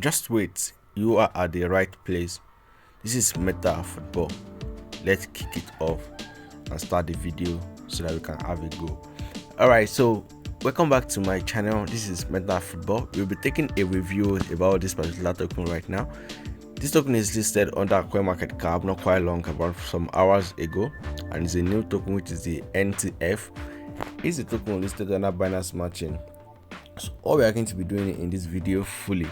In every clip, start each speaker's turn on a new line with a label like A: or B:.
A: Just wait, you are at the right place. This is Meta Football. Let's kick it off and start the video so that we can have a go. Alright, so welcome back to my channel. This is Meta Football. We'll be taking a review about this particular token right now. This token is listed under CoinMarketCap not quite long, about some hours ago, and it's a new token which is the NTF. It's a token listed under Binance Smart Chain. So all we are going to be doing in this video fully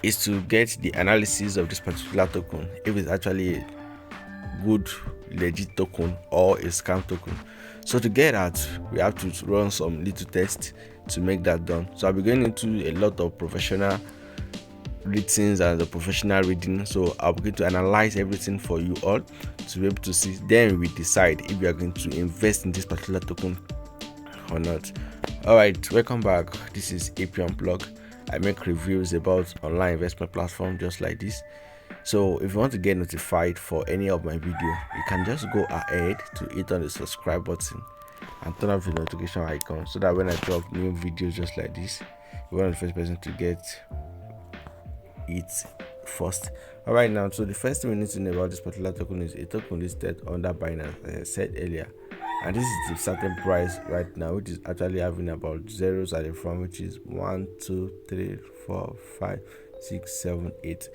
A: is to get the analysis of this particular token, if it's actually a good legit token or a scam token. So to get that, we have to run some little tests to make that done. So I'll be going into a lot of professional readings and the professional reading. So I'll be going to analyze everything for you all to be able to see. Then we decide if we are going to invest in this particular token or not. Alright, welcome back. This is AP Unplugged. I make reviews about online investment platforms just like this. So if you want to get notified for any of my video, you can just go ahead to hit on the subscribe button and turn off the notification icon so that when I drop new videos just like this, you're the first person to get it first. Alright, now, so the first thing we need to know about this particular token is a token listed under Binance, as I said earlier, and this is the starting price right now, which is actually having about zeros at the front, which is 1 2 3 4 5 6 7 8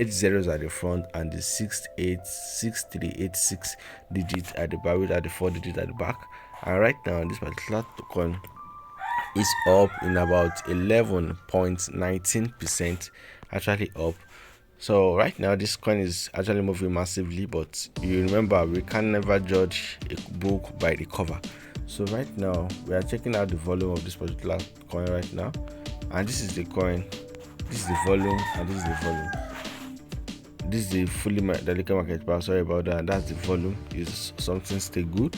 A: zeros at the front, and the 686386 digits at the back, with at the 4 digits at the back. And right now this particular token is up in about 11.19%, actually up. So right now this coin is actually moving massively, but you remember we can never judge a book by the cover. So right now we are checking out the volume of this particular coin right now, and this is the coin, this is the volume, and this is the volume. This is the fully delicate market power, sorry about that. That's the volume. Is something still good.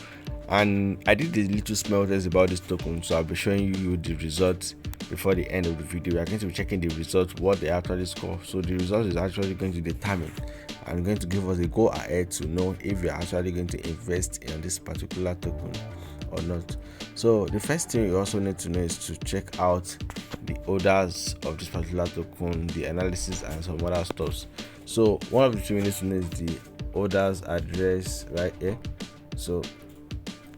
A: And I did the little smell test about this token, so I'll be showing you the results before the end of the video. We are going to be checking the results, what they actually score. So the result is actually going to determine and going to give us a go ahead to know if you're actually going to invest in this particular token or not. So the first thing you also need to know is to check out the orders of this particular token, the analysis, and some other stuff. So one of the things we need to know is the orders address right here. So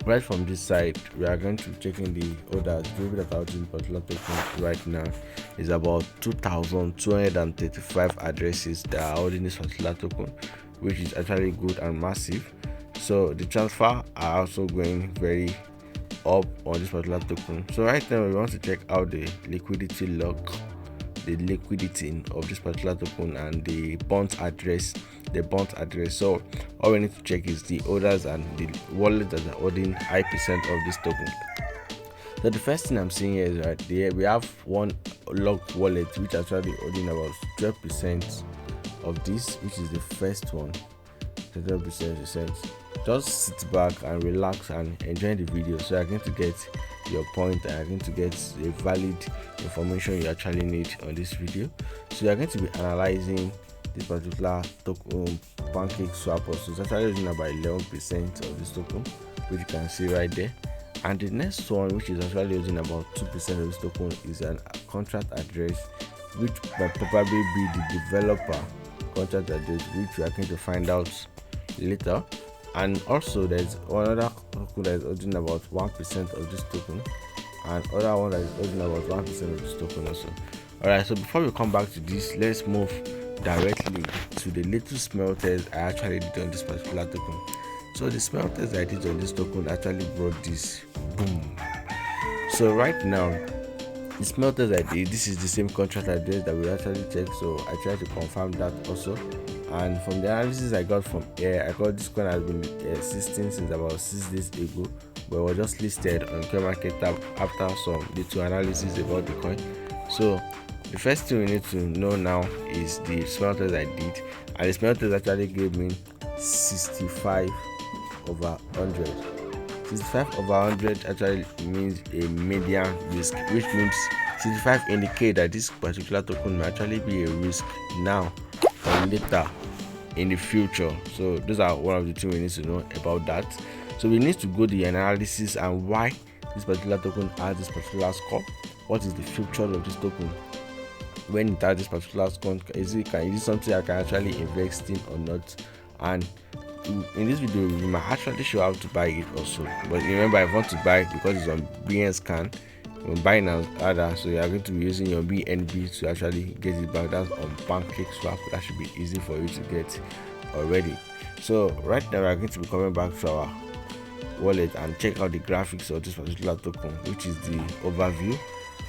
A: right from this side, we are going to be checking the orders. The people that are using particular token right now is about 2,235 addresses that are holding this particular token, which is actually good and massive. So the transfer are also going very up on this particular token. So right now we want to check out the liquidity log, the liquidity of this particular token, and the bond address. So all we need to check is the orders and the wallet that are holding high percent of this token. So the first thing I'm seeing here is right there we have one locked wallet which actually holding about 12% of this, which is the first one. 12%. Just sit back and relax and enjoy the video, so you're going to get your point and you're going to get the valid information you actually need on this video. So you're going to be analyzing this particular token, Pancake Swap. So it's actually using about 11% of this token, which you can see right there. And the next one, which is actually using about 2% of this token, is an contract address, which might probably be the developer contract address, which we are going to find out later. And also there's another token that is holding about 1% of this token, and other one that is holding about 1% of this token also. Alright, so before we come back to this, let's move directly to the little smell test I actually did on this particular token. So the smell test I did on this token actually brought this boom. So right now the smell test I did, this is the same contract address that we actually checked, so I tried to confirm that also. And from the analysis I got from here, I got this coin has been existing since about 6 days ago, but it was just listed on CoinMarketCap after some little analysis about the coin. So the first thing we need to know now is the smell test I did, and the smell test actually gave me 65 over 100. 65 over 100 actually means a medium risk, which means 65 indicate that this particular token may actually be a risk now or later in the future. So those are one of the things we need to know about that. So we need to go the analysis and why this particular token has this particular score, what is the future of this token, when it has this particular coin, is it something I can actually invest in or not? And in this video we might actually show how to buy it also. But remember, if you want to buy, because it's on BNScan, when buying as other, so you are going to be using your BNB to actually get it back. That's on PancakeSwap. That should be easy for you to get already. So right now we are going to be coming back to our wallet and check out the graphics of this particular token, which is the overview.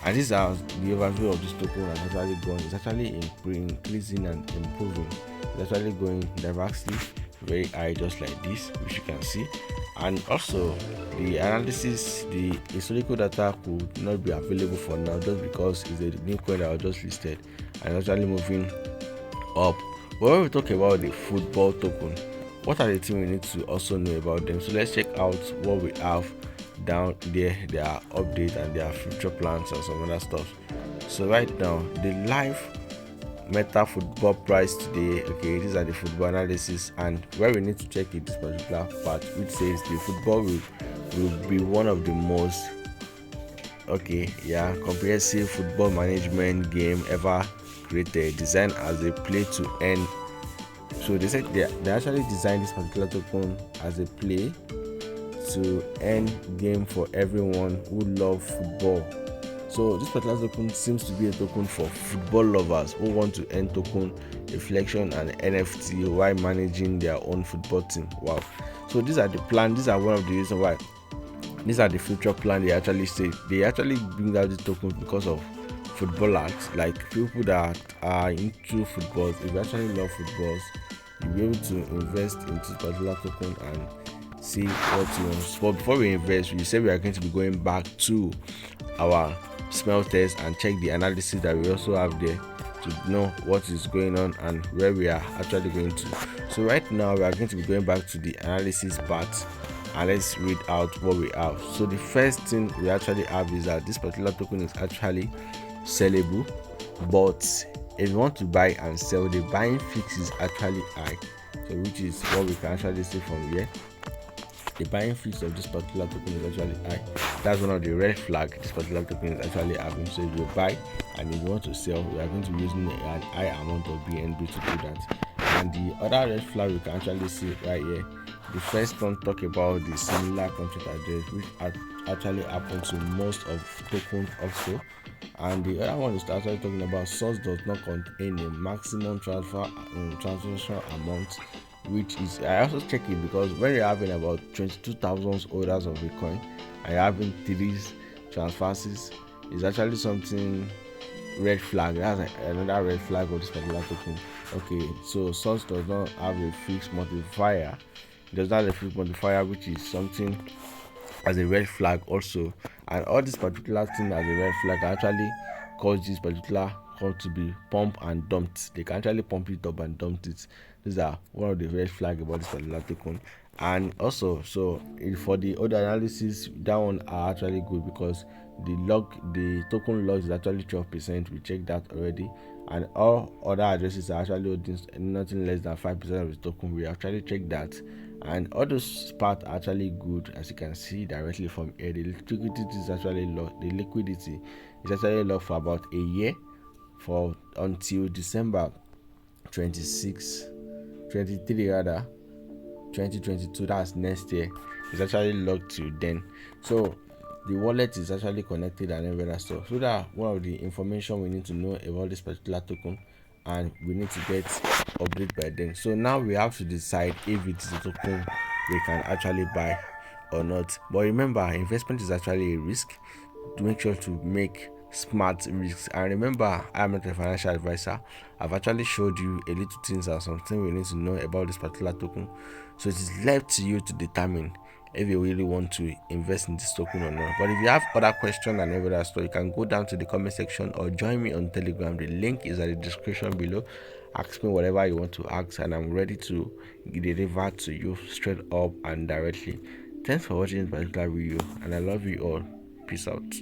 A: And this is how the overview of this token has actually gone. It's actually increasing and improving. It's actually going directly very high, just like this, which you can see. And also the analysis, the historical data could not be available for now, just because it's a new coin that was just listed and actually moving up. But when we talk about the football token, what are the things we need to also know about them? So let's check out what we have down there, their update and their future plans and some other stuff. So right now, the live meta football price today, okay, these are the football analysis, and where we need to check it, this particular part which says the football will be one of the most comprehensive football management game ever created, designed as a play to earn. So they said they actually designed this particular token as a play to earn game for everyone who love football. So this particular token seems to be a token for football lovers who want to earn token reflection and NFT while managing their own football team. Wow. So these are the plan. These are one of the reasons why. These are the future plan. They actually bring out the tokens because of footballers, like people that are into footballs. If you actually love footballs, you'll be able to invest into this particular token and see what you want. But before we invest, we say we are going to be going back to our smelters and check the analysis that we also have there to know what is going on and where we are actually going to. So right now we are going to be going back to the analysis part, and let's read out what we have. So the first thing we actually have is that this particular token is actually sellable, but if you want to buy and sell, the buying fix is actually high, so which is what we can actually see from here. The buying fees of this particular token is actually high. That's one of the red flags this particular token is actually having. So if you buy and if you want to sell, we are going to be using an high amount of BNB to do that. And the other red flag we can actually see right here. The first one talk about the similar contract address, which actually happens to most of tokens also. And the other one is actually talking about source does not contain a maximum transaction amount, which is, I also check it because when you're having about 22,000 orders of Bitcoin and you're having 3 transfers, is actually something red flag. That's another red flag of this particular token. Okay, so source does not have a fixed multiplier. It does not have a fixed multiplier, which is something as a red flag also. And all this particular thing as a red flag actually cause this particular coin to be pumped and dumped. They can actually pump it up and dump it. These are one of the red flag about this particular token. And also, so for the other analysis, that one are actually good because the token loss is actually 12%. We checked that already, and all other addresses are actually holding nothing less than 5% of the token. We actually checked that, and all those parts are actually good, as you can see directly from here. The liquidity is actually low. The liquidity is actually low for about a year, for until December 23 rather, 2022. That's next year. It's actually locked to then. So the wallet is actually connected and every other stuff. So that's one of the information we need to know about this particular token, and we need to get update by then. So now we have to decide if it is a token we can actually buy or not. But remember, investment is actually a risk. To make sure to make smart risks, and remember, I'm not a financial advisor. I've actually showed you a little things and something we need to know about this particular token. So it is left to you to determine if you really want to invest in this token or not. But if you have other questions and every other stuff, you can go down to the comment section or join me on Telegram. The link is at the description below. Ask me whatever you want to ask, and I'm ready to deliver to you straight up and directly. Thanks for watching this particular video, and I love you all. Peace out.